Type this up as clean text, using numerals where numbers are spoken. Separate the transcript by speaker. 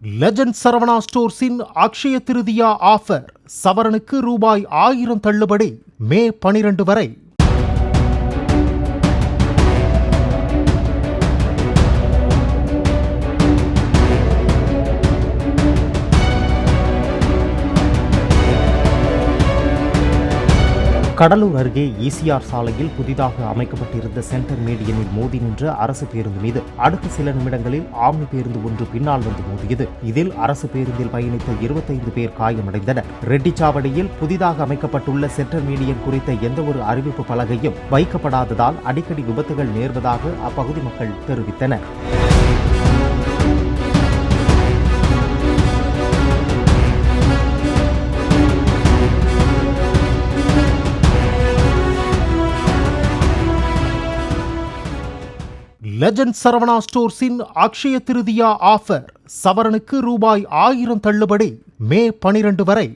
Speaker 1: Legend Saravana ஸ்டோர்ஸின் Akshaya Tritiya offer. சவரனுக்கு ரூபாய் 1000 தள்ளுபடி. மே 12 வரை. கடலூர் அருகே ஈசிஆர் சாலையில் புதிதாக அமைக்கப்பட்டிருந்த சென்டர் மீடியனில் மோதி நின்ற அரசு பேருந்து மீது அடுத்த சில நிமிடங்களில் ஆம்னி பேருந்து ஒன்று பின்னால் வந்து மோதியது. இதில் அரசு பேருந்தில் பயணித்த 25 பேர் காயமடைந்தனர். ரெட்டிச்சாவடியில் புதிதாக அமைக்கப்பட்டுள்ள சென்டர் மீடியன் குறித்த எந்தவொரு அறிவிப்பு பலகையும் வைக்கப்படாததால் அடிக்கடி விபத்துகள் நேர்வதாக அப்பகுதி மக்கள் தெரிவித்தனர். லெஜண்ட் சரவணா ஸ்டோர்ஸின் அக்ஷய திருதியா ஆஃபர். சவரனுக்கு ரூபாய் 1000 தள்ளுபடி. மே 12 வரை.